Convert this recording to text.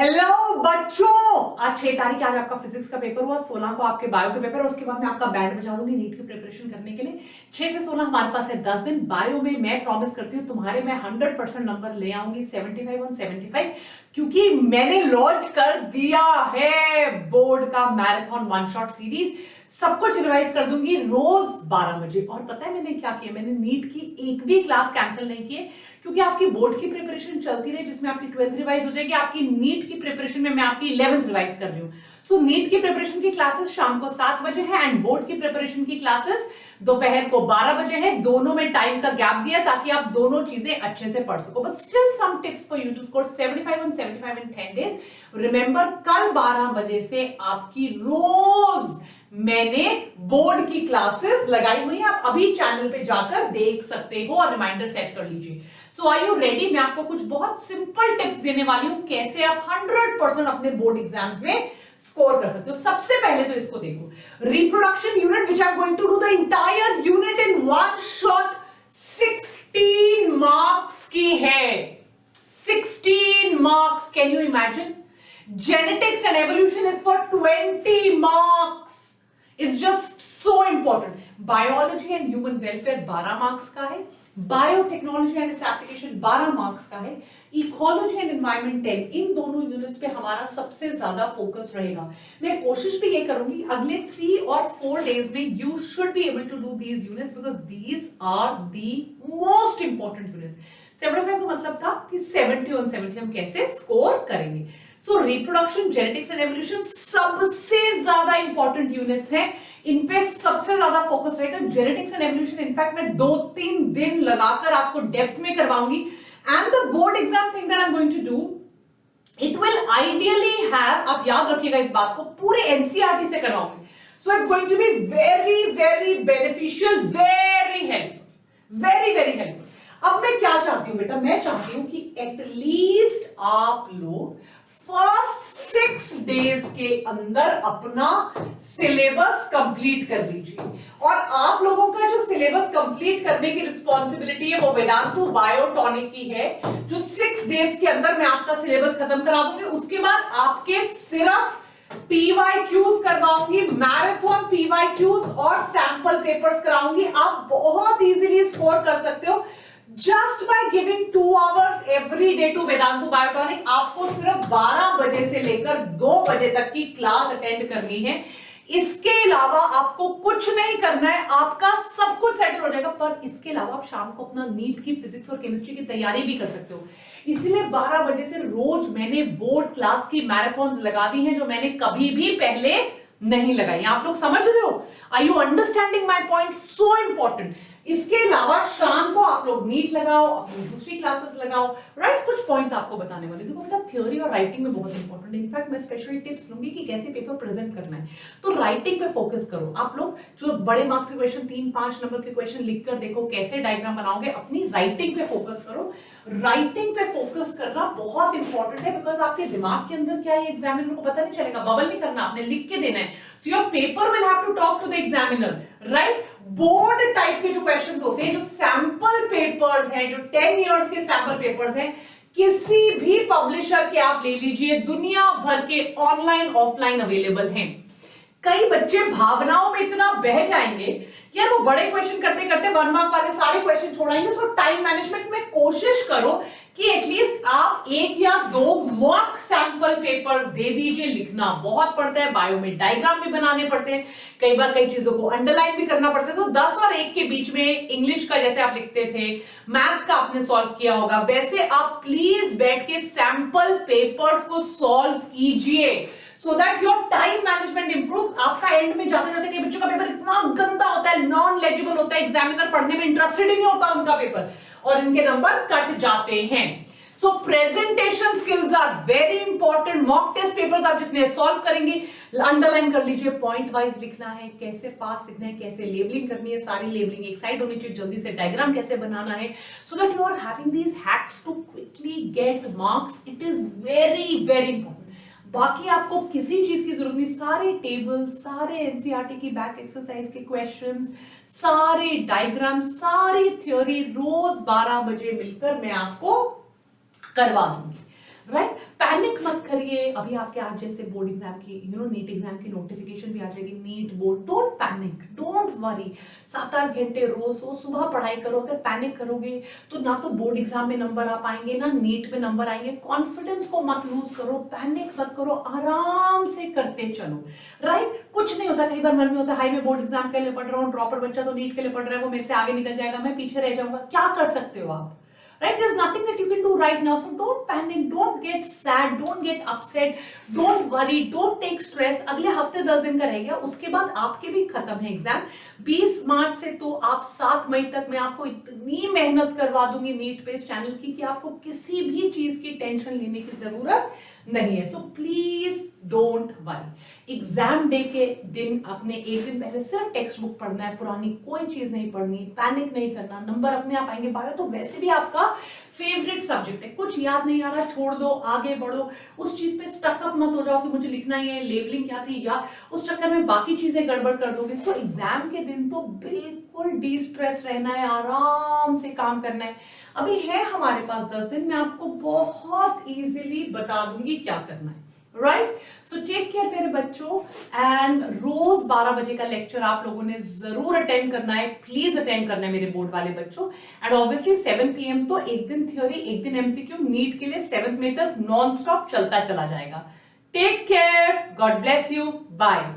Hello बच्चों, आज 6 तारीख, आज आपका फिजिक्स का पेपर हुआ, 16 को आपके बायो के पेपर, उसके बाद मैं आपका बैंड बजा दूंगी नीट की प्रिपरेशन करने के लिए। 6 से 16 हमारे पास है 10 दिन। बायो में मैं प्रॉमिस करती हूँ तुम्हारे मैं 100% नंबर ले आऊंगी, 75 on 75, क्योंकि मैंने लॉन्च कर दिया है बोर्ड का मैराथन वन शॉट सीरीज। सब कुछ रिवाइज कर दूंगी रोज 12 बजे। और पता है मैंने क्या किया, मैंने नीट की एक भी क्लास कैंसिल नहीं की, क्योंकि आपकी बोर्ड की प्रिपरेशन चलती रहे, जिसमें आपकी 12th रिवाइज हो जाएगी। आपकी नीट की प्रिपरेशन में मैं आपकी 11th रिवाइज कर रही हूँ। सो नीट की प्रिपरेशन की क्लासेस शाम को 7 बजे है एंड बोर्ड की प्रिपरेशन की क्लासेस दोपहर को 12 बजे है। दोनों में टाइम का गैप दिया ताकि आप दोनों चीजें अच्छे से पढ़ सको। But still some tips for you to score 75 on 75 in 10 days। Remember, कल 12 बजे से आपकी रोज मैंने बोर्ड की क्लासेस लगाई हुई है, आप अभी चैनल पे जाकर देख सकते हो और रिमाइंडर सेट कर लीजिए। सो आर यू रेडी? मैं आपको कुछ बहुत सिंपल टिप्स देने वाली हूं कैसे आप 100% अपने बोर्ड एग्जाम्स में स्कोर कर सकते हो। सबसे पहले तो इसको देखो, reproduction unit which I am going to do the entire unit in one shot, 16 marks की है। 16 marks, can you imagine? Genetics and evolution is for 20 marks. It's just so important. Biology and human welfare 12 marks का है। Biotechnology and its application 12 marks का है। Ecology and environment 10। इन दोनों units पे हमारा सबसे ज्यादा फोकस रहेगा। मैं कोशिश भी ये करूंगी अगले 3 और 4 डेज में you should be able to do these units because these are the most important units। 75 का मतलब था कि 70 on 70 हम कैसे स्कोर करेंगे। सो रिप्रोडक्शन, जेनेटिक्स एंड एवोल्यूशन सबसे ज्यादा इंपॉर्टेंट यूनिट्स हैं, इन पे सबसे ज्यादा फोकस रहेगा। जेनेटिक्स एंड एवोल्यूशन इनफैक्ट मैं 2-3 दिन लगाकर आपको डेप्थ में करवाऊंगी। And the board exam thing that I am going to do, it will ideally have, आप याद रखिएगा इस बात को, पूरे एनसीईआरटी से करवाऊंगी। So it's going to be very very beneficial, very helpful, very very helpful. अब मैं क्या चाहती हूं बेटा, मैं चाहती हूं कि एटलीस्ट आप लोग फर्स्ट 6 डेज के अंदर अपना सिलेबस कंप्लीट कर लीजिए। और आप लोगों का जो सिलेबस कंप्लीट करने की रिस्पॉन्सिबिलिटी है वो वेदांतु बायोटॉनिक की है, जो 6 डेज के अंदर मैं आपका सिलेबस खत्म करा दूंगी। उसके बाद आपके सिर्फ पीवाईक्यूज करवाऊंगी, मैराथन पीवाईक्यूज और सैंपल पेपर्स कराऊंगी। आप बहुत इजीली स्कोर कर सकते हो just by giving 2 hours every day to Vedantu Biotonic. आपको सिर्फ 12 बजे से लेकर 2 बजे तक की क्लास अटेंड करनी है। इसके अलावा आपको कुछ नहीं करना है, आपका सब कुछ सेटल हो जाएगा। पर इसके अलावा आप शाम को अपना नीट की फिजिक्स और केमिस्ट्री की तैयारी भी कर सकते हो। इसलिए 12 बजे से रोज मैंने बोर्ड क्लास की मैराथन लगा दी है, जो मैंने कभी भी पहले नहीं लगाई। आप लोग समझ रहे हो? Are you understanding my point? So important. इसके अलावा शाम को आप लोग नीट लगाओ, अपनी दूसरी क्लासेस लगाओ, राइट? कुछ पॉइंट्स आपको बताने वाली। देखो बेटा, थ्योरी और राइटिंग में बहुत इंपॉर्टेंट है। इनफैक्ट मैं स्पेशली टिप्स लूंगी कि कैसे पेपर प्रेजेंट करना है। तो राइटिंग पे फोकस करो। आप लोग जो बड़े मार्क्स के क्वेश्चन, 3-5 नंबर के क्वेश्चन लिख कर देखो, कैसे डायग्राम बनाओगे। अपनी राइटिंग पे फोकस करो। राइटिंग पे फोकस करना बहुत इंपॉर्टेंट है, बिकॉज आपके दिमाग के अंदर क्या है एग्जामिनर को पता नहीं चलेगा। बबल नहीं करना, आपने लिख के देना है। So your paper will have to talk to the examiner, right? Board type के जो क्वेश्चंस होते हैं, जो सैंपल पेपर्स हैं, जो 10 इयर्स के सैंपल पेपर्स हैं, किसी भी पब्लिशर के आप ले लीजिए, दुनिया भर के ऑनलाइन ऑफलाइन अवेलेबल हैं। कई बच्चे भावनाओं में इतना बह जाएंगे कि यार वो बड़े क्वेश्चन करते करते 1 मार्क वाले सारे क्वेश्चन छोड़ाएंगे। सो टाइम मैनेजमेंट में कोशिश करो कि एटलीस्ट आप 1 या 2 मॉक सैंपल पेपर्स दे दीजिए। लिखना बहुत पड़ता है, बायो में डायग्राम भी बनाने पड़ते हैं, कई बार कई चीजों को अंडरलाइन भी करना पड़ता है। तो 10 और 1 के बीच में इंग्लिश का जैसे आप लिखते थे, मैथ्स का आपने सॉल्व किया होगा, वैसे आप प्लीज बैठ के सैंपल पेपर्स को सॉल्व कीजिए, so that your time management improves। आपका एंड में जाते जाते कई बच्चों का पेपर इतना गंदा होता है, नॉन लेजिबल होता है, एग्जामिनर पढ़ने में इंटरेस्टेड ही नहीं होता उनका पेपर, और इनके नंबर कट जाते हैं। So presentation skills are very important. Mock test papers आप जितने सॉल्व करेंगे, अंडरलाइन कर लीजिए, पॉइंट वाइज लिखना है, कैसे फास्ट लिखना है, कैसे लेबलिंग करनी है, सारी लेबलिंग एक साइड होनी चाहिए, जल्दी से डायग्राम कैसे बनाना है, so that you are having these hacks to quickly get marks. It is very very important. बाकी आपको किसी चीज की जरूरत नहीं, सारे टेबल, सारे एनसीईआरटी की बैक एक्सरसाइज के क्वेश्चंस, सारे डायग्राम, सारी थ्योरी रोज 12 बजे मिलकर मैं आपको करवा दूंगी, राइट? पैनिक मत मत करिए, अभी आपके आज जैसे बोर्ड एग्जाम की नीट एग्जाम की नोटिफिकेशन भी आ जाएगी, NEET board. Don't panic, don't worry. 7-8 घंटे रोज सुबह पढ़ाई करो। अगर पैनिक करोगे तो ना तो बोर्ड एग्जाम में नंबर आ पाएंगे, ना नीट में नंबर आएंगे। कॉन्फिडेंस को मत लूज करो, पैनिक मत करो, आराम से करते चलो, राइट। कुछ नहीं होता, कई बार मन में होता है हाई मैं बोर्ड एग्जाम के लिए पढ़ रहा हूँ, ड्रॉपर बच्चा तो नीट के लिए पढ़ रहा है, वो मेरे से आगे निकल जाएगा, मैं पीछे रह जाऊंगा। क्या कर सकते हो आप, right? There's nothing that you can do right now, so don't panic, don't get sad, don't get upset, don't worry, don't take stress. अगले हफ्ते 10 दिन का रह गया, उसके बाद आपके भी खत्म है एग्जाम। 20 मार्च से तो आप 7 मई तक मैं आपको इतनी मेहनत करवा दूंगी नीट पे इस चैनल की कि आपको किसी भी चीज की टेंशन लेने की जरूरत नहीं है। So please don't worry. Exam day के दिन अपने एक दिन पहले सिर्फ टेक्स्ट बुक पढ़ना है, पुरानी कोई चीज नहीं पढ़नी, पैनिक नहीं करना, नंबर अपने आप आएंगे। बायो तो वैसे भी आपका फेवरेट सब्जेक्ट है, कुछ याद नहीं आ रहा छोड़ दो, आगे बढ़ो। उस चीज पे स्टक अप मत हो जाओ कि मुझे लिखना ही है, लेबलिंग क्या थी, या उस चक्कर में बाकी चीजें गड़बड़ कर दोगे। सो एग्जाम के दिन तो बिल्कुल डी स्ट्रेस रहना है, आराम से काम करना है। अभी है हमारे पास 10 दिन, मैं आपको बहुत इजीली बता दूंगी क्या करना है, राइट। सो टेक केयर मेरे बच्चों, एंड रोज 12 बजे का लेक्चर आप लोगों ने जरूर अटेंड करना है, प्लीज अटेंड करना है मेरे बोर्ड वाले बच्चों। एंड ऑब्वियसली 7 PM तो एक दिन थ्योरी एक दिन एमसीक्यू, नीट के लिए 7th मई तक नॉन स्टॉप चलता चला जाएगा। Take care, God bless you, bye.